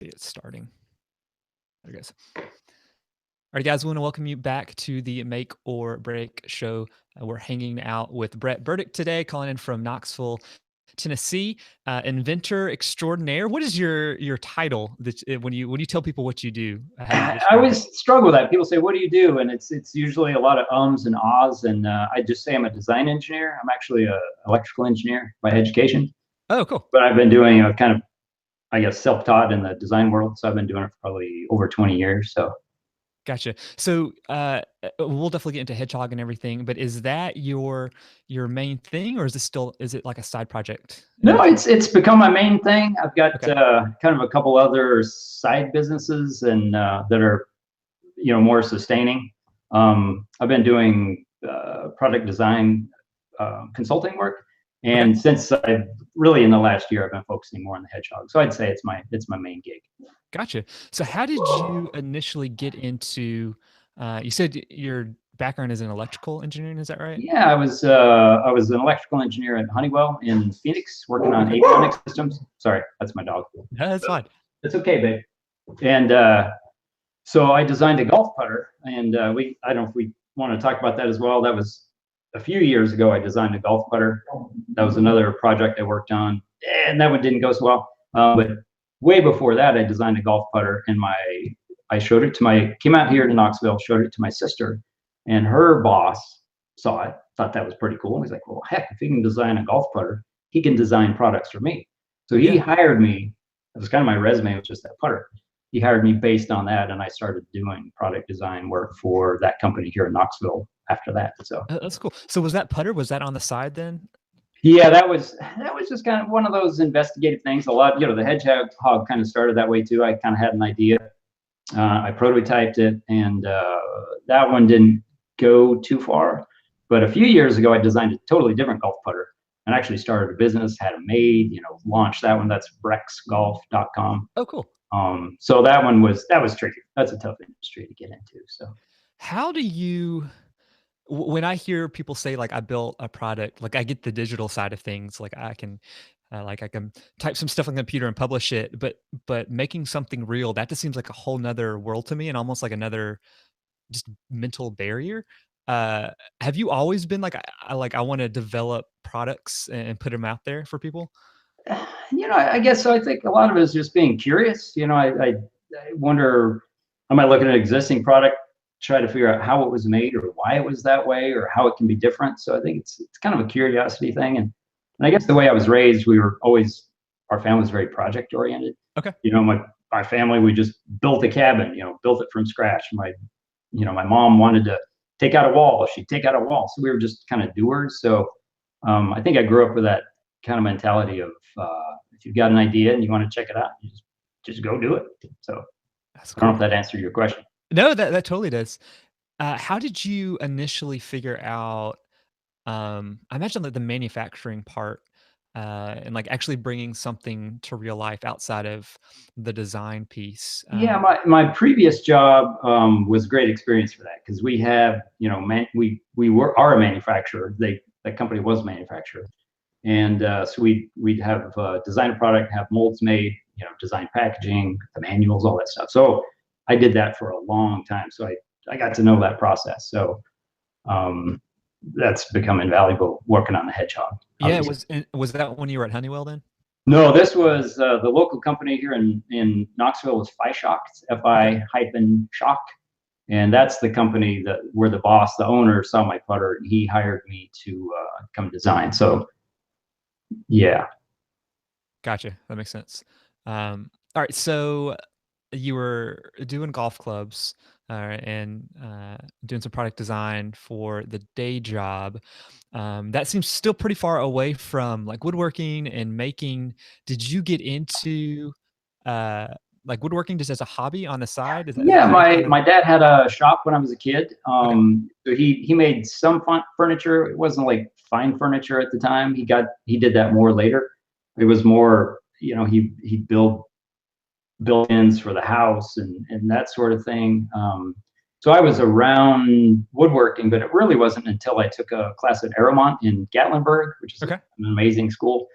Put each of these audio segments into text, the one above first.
It's starting. There it goes. All right, guys, we want to welcome you back to the Make or Break show. We're hanging out with Brett Burdick today, calling in from Knoxville, Tennessee, inventor extraordinaire. What is your title that when you tell people what you do? How do you I describe it? always struggle with that. People say, "What do you do?" And it's usually a lot of ums and ahs. And I just say I'm a design engineer. I'm actually a electrical engineer by education, Oh, cool. but I've been doing a kind of, I guess, self-taught in the design world. So I've been doing it for probably over 20 years. So Gotcha. So we'll definitely get into Hedgehog and everything, but is that your main thing, or is it like a side project in no, between? it's become my main thing. I've got Okay. kind of a couple other side businesses and that are more sustaining. I've been doing product design consulting work, Okay. and since I've really in the last year I've been focusing more on the Hedgehog. So I'd say it's my main gig. Gotcha. So how did you initially get into you said your background is in electrical engineering, is that right? Yeah, I was an electrical engineer at Honeywell in Phoenix, working on Okay. avionics systems. Sorry, that's my dog. No, that's fine. It's okay, babe. And so I designed a golf putter, and I don't know if we want to talk about that as well. That was a few years ago. I designed a golf putter. That was another project I worked on, and that one didn't go so well. But way before that, I designed a golf putter, and I showed it to came out here to Knoxville, showed it to my sister, and her boss saw it, thought that was pretty cool. He's like, "Well, heck, if he can design a golf putter, he can design products for me." So he Yeah. hired me. That was kind of my resume, was just that putter. He hired me based on that, and I started doing product design work for that company here in Knoxville after that. So That's cool. So was that putter, was that on the side then? yeah, that was just kind of one of those investigative things. A lot, the Hedgehog kind of started that way too. I kind of had an idea. I prototyped it, and that one didn't go too far. But a few years ago, I designed a totally different golf putter and actually started a business, had it made, launched that one. That's brexgolf.com. Oh, cool. So that was tricky. That's a tough industry to get into. So How do you when I hear people say like I built a product, like I get the digital side of things, like I can type some stuff on the computer and publish it, but making something real, that just seems like a whole nother world to me and almost like another just mental barrier. Uh, have you always been like I want to develop products and put them out there for people? I guess so. I think a lot of it is just being curious. I wonder, I might look at an existing product, try to figure out how it was made or why it was that way or how it can be different. So I think it's kind of a curiosity thing. And I guess the way I was raised, our family was very project oriented. Okay. My family, we just built a cabin, built it from scratch. My mom wanted to take out a wall. She'd take out a wall. So we were just kind of doers. So I think I grew up with that kind of mentality of if you've got an idea and you want to check it out, you just go do it. So That's I don't know cool. if that answered your question. No, that totally does. How did you initially figure out I imagine that the manufacturing part, and, like, actually bringing something to real life outside of the design piece, Yeah, my previous job was a great experience for that because we have, are a manufacturer. That company was a manufacturer, and so we'd have design a product, have molds made, design packaging, the manuals, all that stuff. So I did that for a long time. So I got to know that process. So um, that's become invaluable working on the Hedgehog, yeah, obviously. was that when you were at Honeywell then? No, this was the local company here in Knoxville was Shock, Okay. FI hyphen Shock, and that's the company that where the boss, the owner, saw my putter and he hired me to come design. So yeah, Gotcha, that makes sense. Alright, so you were doing golf clubs, and, doing some product design for the day job. That seems still pretty far away from, like, woodworking and making did you get into, uh, like, woodworking just as a hobby on the side? Is that yeah. how you My kinda my dad had a shop when I was a kid. okay, So he made some fun furniture. It wasn't like fine furniture at the time. He did that more later. It was more, he built-ins for the house and that sort of thing. So I was around woodworking, but it really wasn't until I took a class at Aramont in Gatlinburg, which is okay. an amazing school.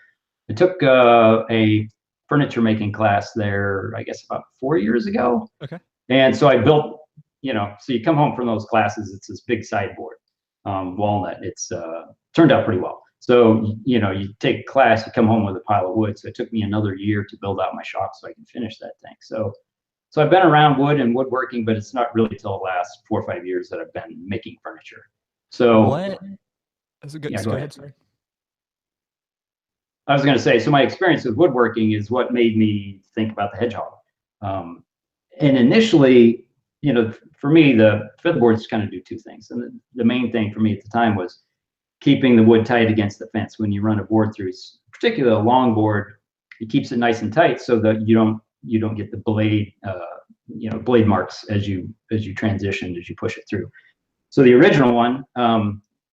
I took a furniture making class there, I guess about 4 years ago. Okay. And so I built, so you come home from those classes, it's this big sideboard, walnut. It's turned out pretty well. So, you take a class, you come home with a pile of wood. So it took me another year to build out my shop so I can finish that thing. So I've been around wood and woodworking, but it's not really till the last 4 or 5 years that I've been making furniture. So What? yeah, Go go ahead. ahead. Sorry. I was going to say, so my experience with woodworking is what made me think about the Hedgehog. And initially, for me, the featherboards kind of do two things. And the main thing for me at the time was keeping the wood tight against the fence. When you run a board through, particularly a long board, it keeps it nice and tight so that you don't get the blade, blade marks as you transition, as you push it through. So the original one,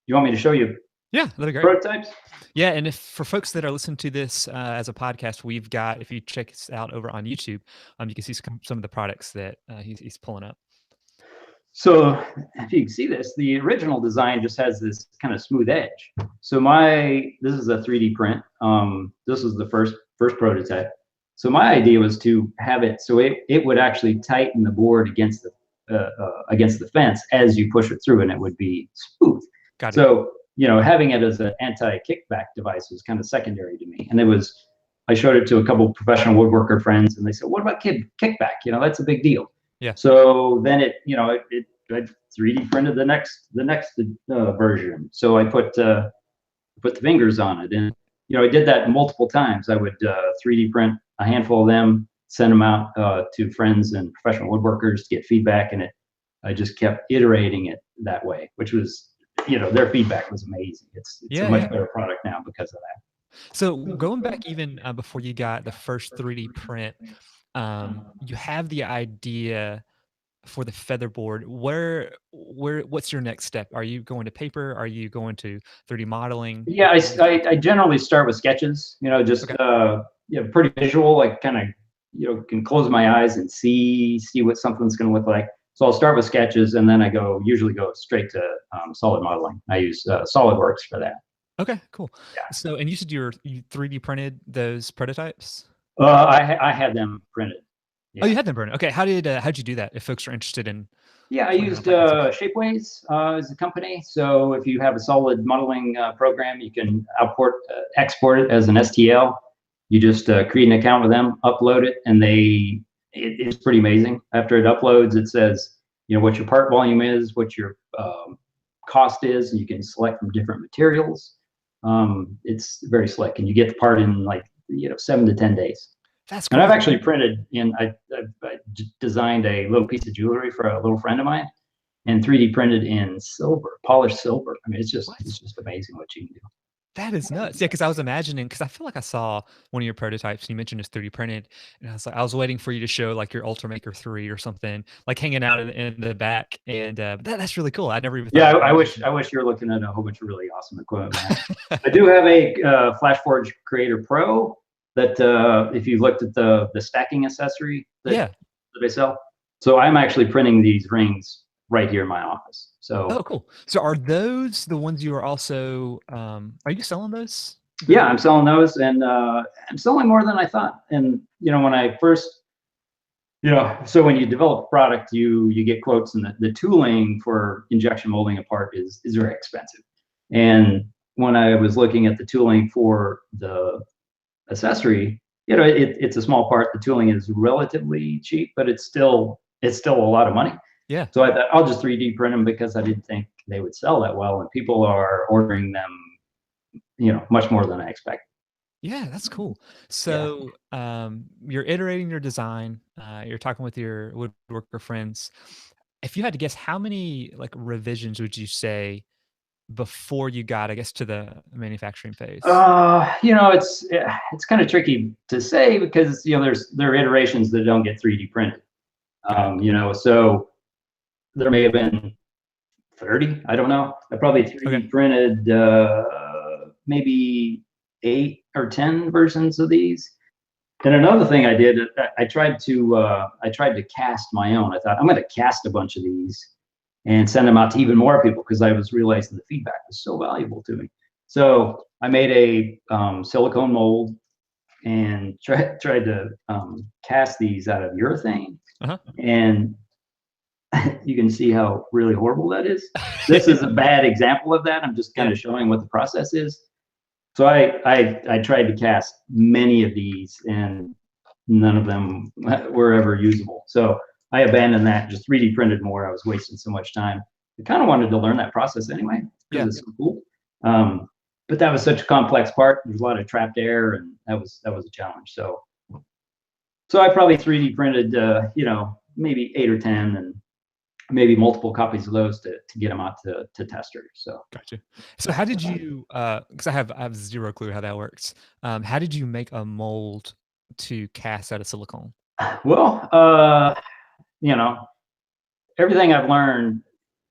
you want me to show you Yeah, that'd be great. prototypes? Yeah, and if for folks that are listening to this as a podcast, we've got, if you check us out over on YouTube, you can see some of the products that he's pulling up. So if you can see this, the original design just has this kind of smooth edge. So this is a 3D print. This was the first prototype. So my idea was to have it so it would actually tighten the board against the fence as you push it through, and it would be smooth. Got it. So having it as an anti-kickback device was kind of secondary to me, and I showed it to a couple of professional woodworker friends, and they said, "What about kickback? That's a big deal." Yeah. So then I 3D printed the next version. So I put the fingers on it, and I did that multiple times. I would 3D print a handful of them, send them out to friends and professional woodworkers to get feedback, and I just kept iterating it that way, which was, their feedback was amazing. It's a much better product now because of that. So going back even before you got the first 3D print, you have the idea for the featherboard. What's your next step? Are you going to paper? Are you going to 3D modeling? Yeah, I generally start with sketches, just pretty visual, like kind of, can close my eyes and see what something's going to look like. So I'll start with sketches, and then I usually go straight to solid modeling. I use SolidWorks for that. Okay, cool. Yeah. So, and you said you 3D printed those prototypes? I had them printed. Yeah. Oh, you had them printed. Okay, how'd you do that? If folks are interested in. Yeah, I used Shapeways as a company. So if you have a solid modeling program, you can export it as an STL. You just create an account with them, upload it, and it's pretty amazing. After it uploads, it says, what your part volume is, what your cost is, and you can select from different materials. It's very slick, and you get the part in 7 to 10 days. That's cool. And I've actually printed I designed a little piece of jewelry for a little friend of mine, and 3D printed in silver, polished silver. I mean, it's just amazing what you can do. That is nuts. Yeah, because I was imagining, because I feel like I saw one of your prototypes, and you mentioned it's 3D printed, and I was waiting for you to show like your Ultimaker 3 or something, like hanging out in the back, and that's really cool. I never even. Yeah, I wish you were looking at a whole bunch of really awesome equipment. I do have a FlashForge Creator Pro that if you looked at the stacking accessory that I sell. So I'm actually printing these rings right here in my office. So oh, cool. So are those the ones you are also are you selling those? Yeah, I'm selling those, and I'm selling more than I thought. And when I first so when you develop a product, you get quotes, and the tooling for injection molding a part is very expensive. And when I was looking at the tooling for the accessory, it's a small part. The tooling is relatively cheap, but it's still a lot of money. Yeah. So I thought I'll just 3D print them because I didn't think they would sell that well, and people are ordering them, much more than I expected. Yeah, that's cool. So you're iterating your design. You're talking with your woodworker friends. If you had to guess, how many revisions would you say before you got, I guess, to the manufacturing phase? It's kind of tricky to say because there are iterations that don't get 3D printed. So there may have been 30. I don't know. I probably 3D printed maybe 8 or 10 versions of these. And another thing I did, I tried to cast my own. I thought I'm going to cast a bunch of these and send them out to even more people because I was realizing the feedback was so valuable to me. So I made a silicone mold, and tried to cast these out of urethane, Uh-huh. and you can see how really horrible that is. This is a bad example of that. I'm just kind of showing what the process is. So I tried to cast many of these, and none of them were ever usable. So I abandoned that, just 3D printed more. I was wasting so much time. I kind of wanted to learn that process anyway because it's so cool. But that was such a complex part. There's a lot of trapped air, and that was a challenge. So I probably 3D printed, maybe 8 or 10, and maybe multiple copies of those to get them out to testers. So Gotcha. So how did you, because I have zero clue how that works. How did you make a mold to cast out of silicone? well, everything I've learned,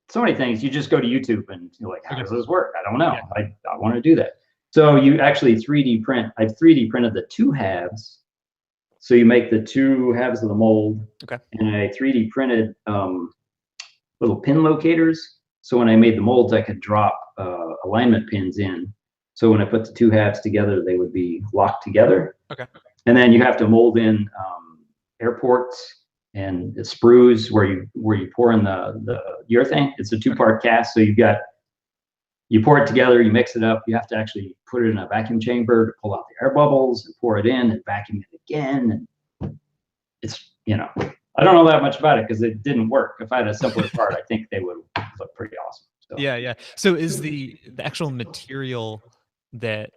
so many things, you just go to YouTube and you're like, how does this work? I don't know. Yeah. I want to do that. So you actually 3D print. I've 3D printed the 2 halves. So you make the 2 halves of the mold. Okay. And I 3D printed little pin locators. So when I made the molds, I could drop alignment pins in. So when I put the 2 halves together, they would be locked together. Okay. And then you have to mold in air ports and the sprues where you pour in the urethane. It's a 2-part cast. So you pour it together, you mix it up. You have to actually put it in a vacuum chamber to pull out the air bubbles and pour it in and vacuum it again. And it's, I don't know that much about it because it didn't work. If I had a simpler part, I think they would look pretty awesome. So. Yeah. So is the actual material that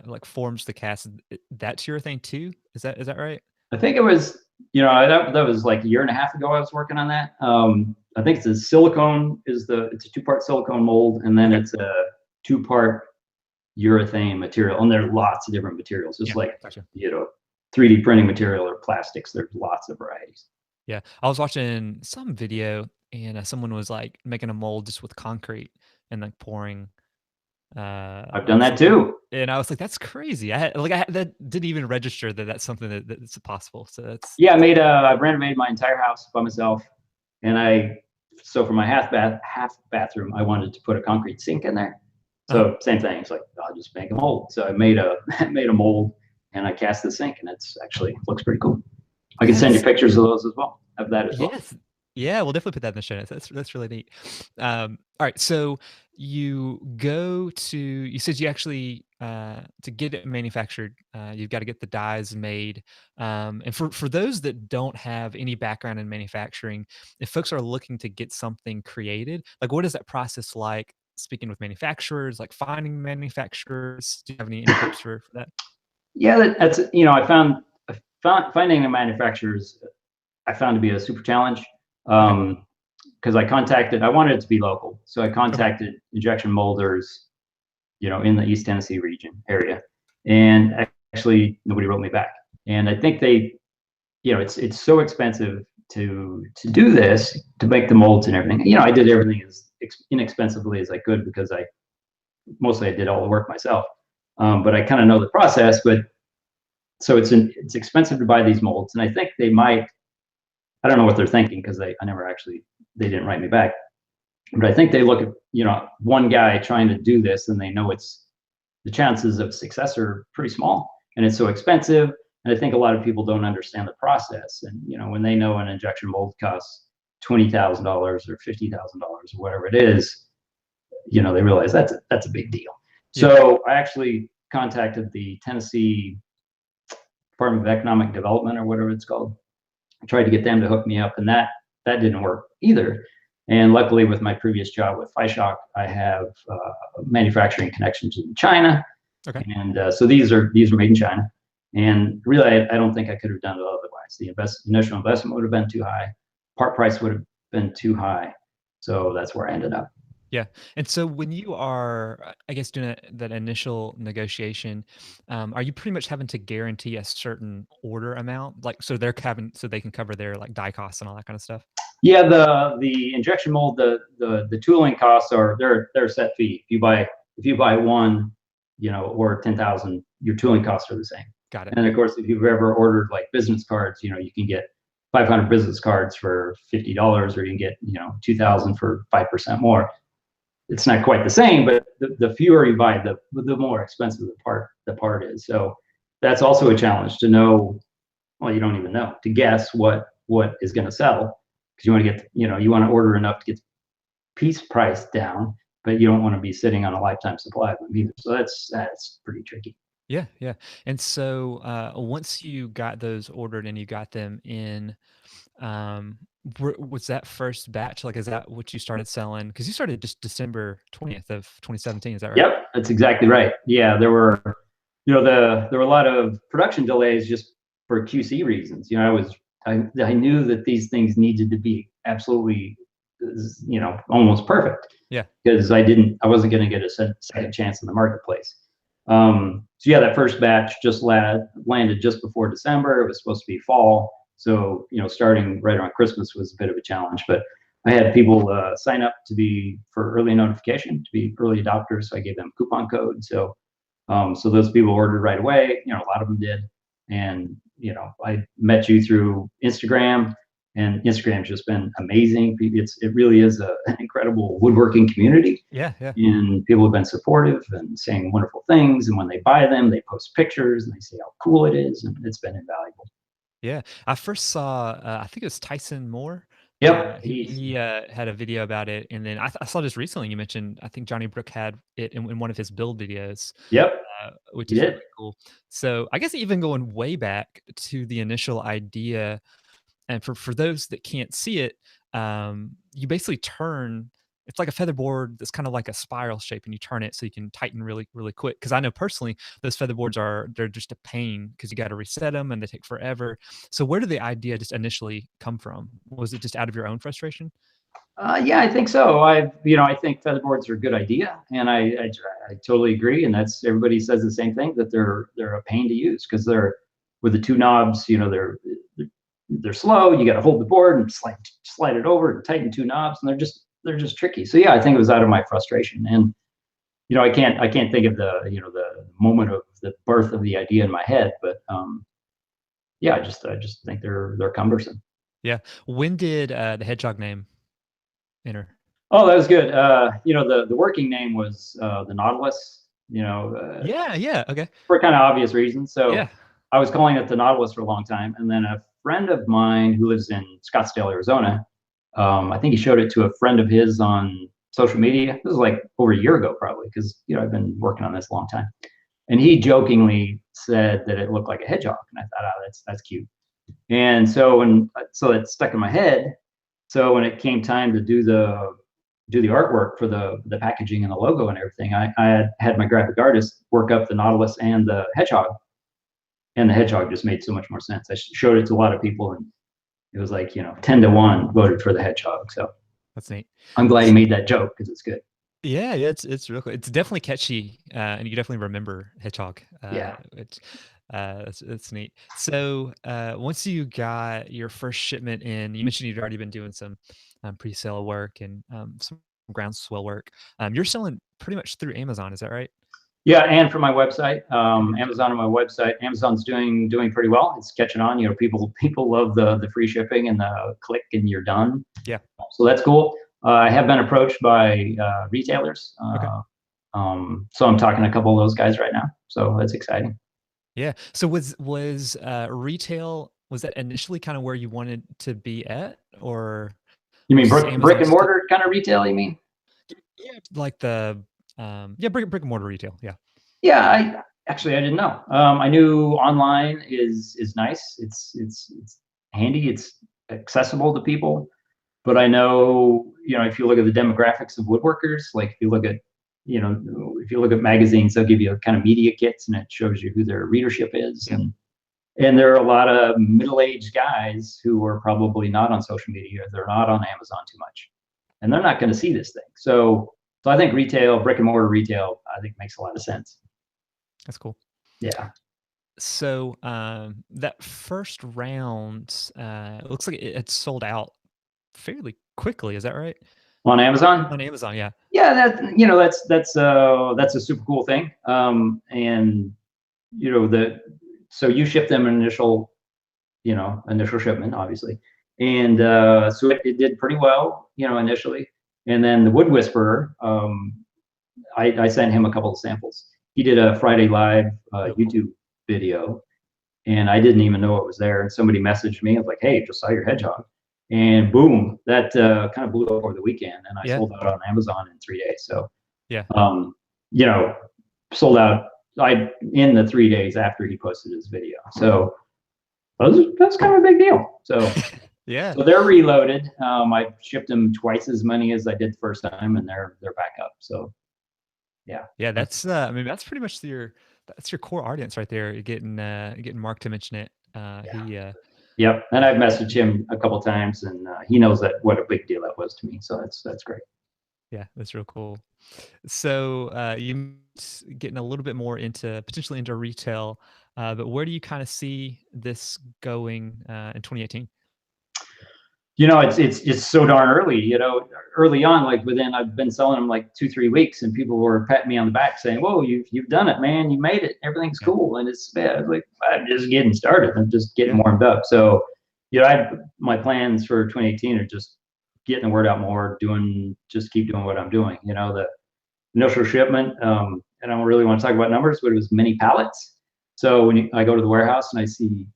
like forms the cast, that's urethane too? Is that right? I think it was, that was like a year and a half ago I was working on that. I think it's a silicone it's a 2-part silicone mold, and then it's a 2-part urethane material. And there's lots of different materials, just gotcha. 3D printing material or plastics. There's lots of varieties. Yeah. I was watching some video and someone was like making a mold just with concrete and like pouring. I've done that too. And I was like, that's crazy. That didn't even register that's something that's possible. So that's. Yeah, I renovated my entire house by myself. And so for my half bathroom, I wanted to put a concrete sink in there. So same thing. It's like, I'll just make a mold. So I made a mold and I cast the sink, and it's actually looks pretty cool. I can send you pictures of those as well. Of that as well. Yes. Yeah, we'll definitely put that in the show notes. That's really neat. All right, so you said you actually to get it manufactured, you've got to get the dies made. And for those that don't have any background in manufacturing, if folks are looking to get something created, like what is that process like? Speaking with manufacturers, like finding manufacturers, do you have any tips for that? Yeah, that's I found finding the manufacturers I found to be a super challenge. Because I wanted it to be local. So I contacted injection molders, in the East Tennessee area. And actually nobody wrote me back. And I think it's so expensive to do this, to make the molds and everything. I did everything as inexpensively as I could because I did all the work myself. But I kind of know the process, so it's expensive to buy these molds. And I think I don't know what they're thinking because they didn't write me back. But I think they look at, one guy trying to do this and they know the chances of success are pretty small and it's so expensive. And I think a lot of people don't understand the process. And, when they know an injection mold costs $20,000 or $50,000 or whatever it is, they realize that's a big deal. Yeah. So I actually contacted the Tennessee Department of Economic Development or whatever it's called. I tried to get them to hook me up, and that didn't work either. And luckily, with my previous job with Hedgehog, I have manufacturing connections in China. Okay. And so these are made in China. And really, I don't think I could have done it otherwise. The initial investment would have been too high. Part price would have been too high. So that's where I ended up. Yeah. And so when you are, I guess, doing that initial negotiation, are you pretty much having to guarantee a certain order amount? Like, so they can cover their like die costs and all that kind of stuff? Yeah, the injection mold, the tooling costs they're a set fee. If you buy one, or 10,000, your tooling costs are the same. Got it. And of course, if you've ever ordered like business cards, you can get 500 business cards for $50, or you can get 2,000 for 5% more. It's not quite the same, but the fewer you buy, the more expensive the part is. So that's also a challenge to know. Well, you don't even know, to guess what is going to sell, because you want to get, you want to order enough to get the piece price down, but you don't want to be sitting on a lifetime supply of them either. So that's pretty tricky. Yeah, yeah. And so, once you got those ordered and you got them in, um, was that first batch, like, is that what you started selling? Because you started just December 20th of 2017, is that right? Yep, that's exactly right. Yeah, there were a lot of production delays just for QC reasons. I knew that these things needed to be absolutely, almost perfect, Yeah. because I wasn't going to get a second chance in the marketplace. So yeah, that first batch just landed just before December. It was supposed to be fall, so starting right around Christmas was a bit of a challenge. But I had people sign up for early notification, to be early adopters. So I gave them a coupon code. So those people ordered right away. A lot of them did. And I met you through Instagram, and Instagram's just been amazing. It really is an incredible woodworking community, Yeah, yeah. and people have been supportive and saying wonderful things. And when they buy them, they post pictures and they say how cool it is, and it's been invaluable. Yeah. I first saw, I think it was Tyson Moore. Yep, He had a video about it, and then I saw just recently you mentioned, I think Johnny Brook had it in one of his build videos, yep, which he is did. really cool. So, I guess even going way back to the initial idea, and for those that can't see it, you basically turn, it's like a featherboard that's kind of like a spiral shape, and you turn it so you can tighten really, really quick. Because I know personally, those featherboards they're just a pain because you got to reset them and they take forever. So where did the idea just initially come from? Was it just out of your own frustration? Yeah, I think so. I think featherboards are a good idea, and I totally agree. And that's everybody says the same thing, that they're a pain to use, because they're with the two knobs. They're slow. You got to hold the board and slide it over and tighten two knobs, and they're just tricky. So yeah, I think it was out of my frustration. And I can't think of the moment of the birth of the idea in my head, but yeah, I just think they're cumbersome. Yeah. When did the hedgehog name enter? Oh, that was good. The working name was the Nautilus. Yeah, yeah. Okay. For kind of obvious reasons. So Yeah. I was calling it the Nautilus for a long time, and then a friend of mine who lives in Scottsdale, Arizona, I think he showed it to a friend of his on social media. This was like over a year ago, probably, because I've been working on this a long time. And he jokingly said that it looked like a hedgehog, and I thought, oh, that's cute. And so it stuck in my head. So when it came time to do the artwork for the packaging and the logo and everything, I had my graphic artist work up the Nautilus and the Hedgehog, and the Hedgehog just made so much more sense. I showed it to a lot of people, and it was like 10-1 voted for the Hedgehog. So That's neat. I'm glad he made that joke, because it's good. Yeah, yeah, it's real cool. It's definitely catchy, and you definitely remember Hedgehog. Yeah. It's neat. So, once you got your first shipment in, you mentioned you'd already been doing some pre-sale work and some groundswell work. You're selling pretty much through Amazon, is that right? Yeah, and for my website, Amazon on my website, Amazon's doing pretty well. It's catching on. People love the free shipping and the click and you're done. Yeah. So that's cool. I have been approached by retailers, Okay. so I'm talking to a couple of those guys right now. So that's exciting. Yeah. So was retail, was that initially kind of where you wanted to be at, or You mean was brick Amazon and still, mortar kind of retail? You mean? yeah, like the yeah, brick and mortar retail. Yeah. Yeah, I didn't know. I knew online is nice. It's handy. It's accessible to people. But I know, if you look at the demographics of woodworkers, like if you look at magazines, they'll give you kind of media kits, and it shows you who their readership is. Yeah. And there are a lot of middle-aged guys who are probably not on social media. They're not on Amazon too much, and they're not going to see this thing. So I think brick and mortar retail, I think makes a lot of sense. That's cool. Yeah. So, that first round, it looks like it had sold out fairly quickly. Is that right? On Amazon? On Amazon, yeah. Yeah, that's a super cool thing. And so you ship them an initial shipment, obviously. And so it did pretty well, initially. And then the Wood Whisperer, I sent him a couple of samples. He did a Friday Live Oh, cool. YouTube video, and I didn't even know it was there. And somebody messaged me, I was like, "Hey, just saw your hedgehog," and boom, that kind of blew up over the weekend, and I Yeah. sold out on Amazon in 3 days. So, Yeah. um, you know, sold out I in the 3 days after he posted his video. So that's kind of a big deal. So Yeah. so they're reloaded. I shipped them twice as many as I did the first time, and they're back up. So yeah, Yeah, that's that's, I mean, that's pretty much that's your core audience right there. You're getting Mark to mention it. He, yep. And I've messaged him a couple times, and he knows that what a big deal that was to me. So that's great. yeah, that's real cool. So, getting a little bit more into potentially into retail, but where do you kind of see this going in 2018? It's so darn early. Early on, like within I've been selling them like 2 3 weeks, and people were patting me on the back saying, "Whoa, you've done it, man! You made it. Everything's Yeah, cool." And it's yeah, I was like, I'm just getting started. I'm just getting yeah, warmed up. So, my plans for 2018 are just getting the word out more, just keep doing what I'm doing. The initial shipment. I don't really want to talk about numbers, but it was many pallets. So I go to the warehouse and I see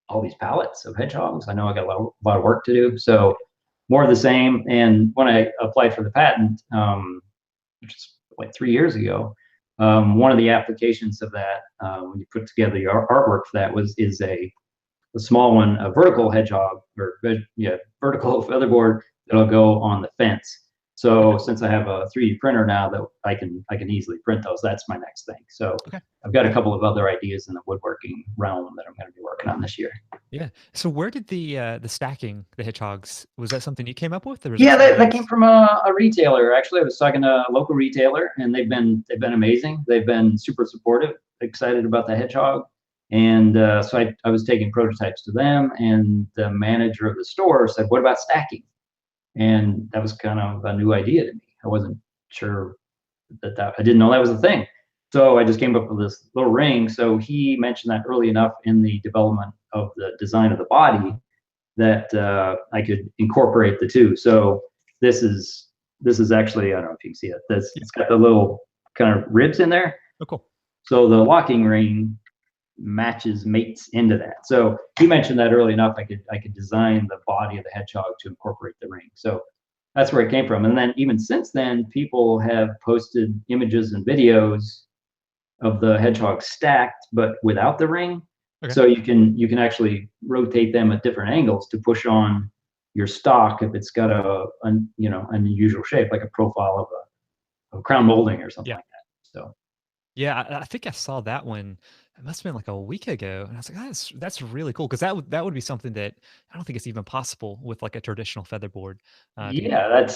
all these pallets of hedgehogs, I know I got a lot of work to do. So more of the same. And when I applied for the patent, which is like 3 years ago, one of the applications of that, when you put together the artwork for that, is a small one, a vertical hedgehog, or yeah, vertical featherboard that'll go on the fence. So okay, since I have a 3D printer now that I can easily print those, that's my next thing. So okay, I've got a yeah, couple of other ideas in the woodworking realm that I'm going to be working on this year. yeah. So, where did the stacking the hedgehogs, was that something you came up with, or was that Yeah, somebody that came else? from a retailer. Actually, I was talking to a local retailer, and they've been amazing. They've been super supportive, excited about the hedgehog, and so I was taking prototypes to them, and the manager of the store said, "What about stacking?" And that was kind of a new idea to me. I wasn't sure that I didn't know that was a thing. So I just came up with this little ring. So he mentioned that early enough in the development of the design of the body that I could incorporate the two. So this is this is actually, I don't know if you can see it. Yeah. It's got the little kind of ribs in there. Oh, cool. So the locking ring mates into that. So he mentioned that early enough. I could design the body of the hedgehog to incorporate the ring. So that's where it came from. And then even since then, people have posted images and videos of the hedgehog stacked, but without the ring. Okay. So you can actually rotate them at different angles to push on your stock if it's got an unusual shape, like a profile of crown molding or something Yeah. like that. So Yeah, I think I saw that one. It must have been like a week ago, and I was like, that's really cool," because that would be something that I don't think it's even possible with like a traditional featherboard. To yeah,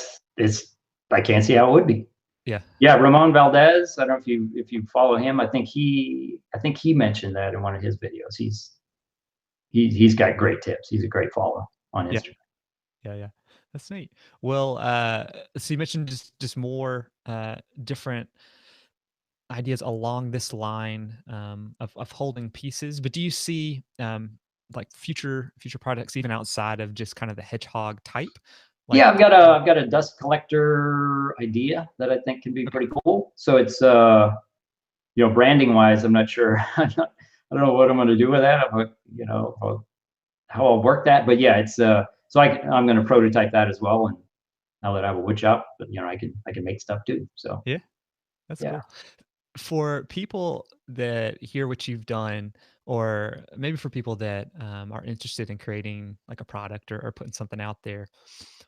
I can't see how it would be. Yeah, Yeah, Ramon Valdez. I don't know if you follow him. I think he mentioned that in one of his videos. He's got great tips. He's a great follow on yeah, Instagram. yeah, yeah. That's neat. Well, so you mentioned just more different ideas along this line of holding pieces, but do you see like future products even outside of just kind of the hedgehog type? Like, Yeah, I've got a dust collector idea that I think can be okay, pretty cool. So it's branding wise, I'm not sure. I don't know what I'm going to do with that. About how I'll work that. But yeah, it's so I'm going to prototype that as well. And now that I have a wood shop, but I can make stuff too. So yeah, that's yeah. cool. For people that hear what you've done, or maybe for people that are interested in creating like a product or putting something out there,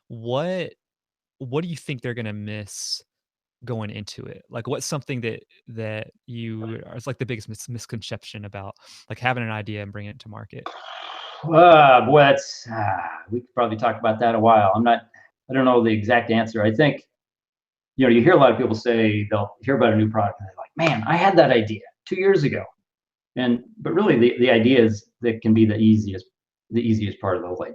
what what do you think they're gonna miss going into it? Like, what's something that you are, it's like the biggest misconception about like having an idea and bringing it to market? Boy, we could probably talk about that a while. I don't know the exact answer. I think you hear a lot of people say they'll hear about a new product and they're like, "Man, I had that idea 2 years ago." But really the idea is that can be the easiest part of the whole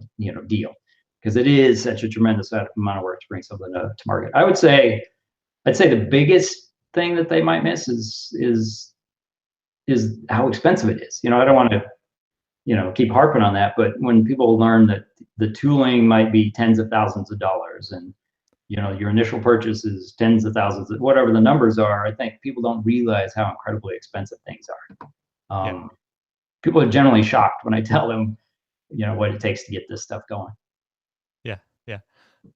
deal, because it is such a tremendous amount of work to bring something to market. I'd say the biggest thing that they might miss is how expensive it is. I don't want to keep harping on that, but when people learn that the tooling might be tens of thousands of dollars, and your initial purchase is tens of thousands, whatever the numbers are, I think people don't realize how incredibly expensive things are. Yeah. people are generally shocked when I tell them, what it takes to get this stuff going. Yeah, yeah.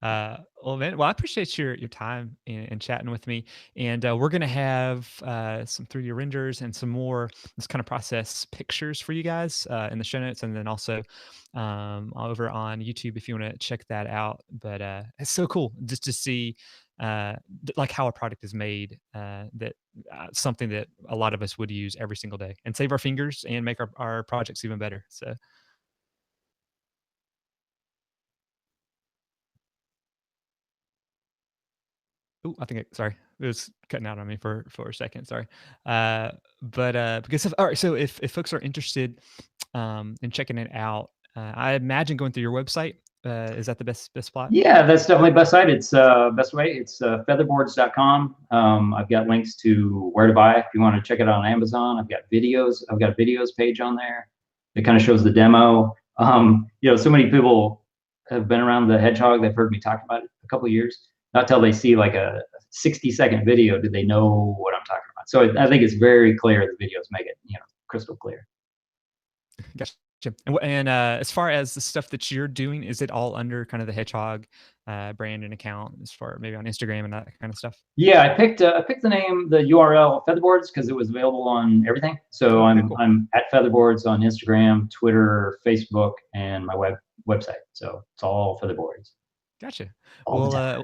Well, man, well, I appreciate your time and chatting with me. And we're gonna have some 3D renders and some more this kind of process pictures for you guys in the show notes, and then also over on YouTube if you want to check that out. But it's so cool just to see like how a product is made. That something that a lot of us would use every single day and save our fingers and make our projects even better. So. Ooh, I think sorry, it was cutting out on me for a second, sorry. Because of alright, so if folks are interested, in checking it out, I imagine going through your website, is that the best spot? Yeah, that's definitely best site. It's best way. It's featherboards.com. I've got links to where to buy if you want to check it out on Amazon. I've got videos. I've got a videos page on there that kind of shows the demo. So many people have been around the Hedgehog. They've heard me talk about it a couple of years. Not till they see like a 60-second video do they know what I'm talking about. So I think it's very clear. The videos make it, crystal clear. Gotcha. As far as the stuff that you're doing, is it all under kind of the Hedgehog, brand and account as far maybe on Instagram and that kind of stuff? Yeah, I picked the name, the URL Featherboards because it was available on everything. So Oh, okay, I'm cool. I'm at Featherboards on Instagram, Twitter, Facebook, and my website. So it's all Featherboards Gotcha. all the Well, time.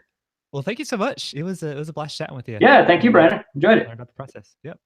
well, thank you so much. It was a blast chatting with you Yeah, thank you, and Brandon. Enjoyed it. learn about the process. Yep.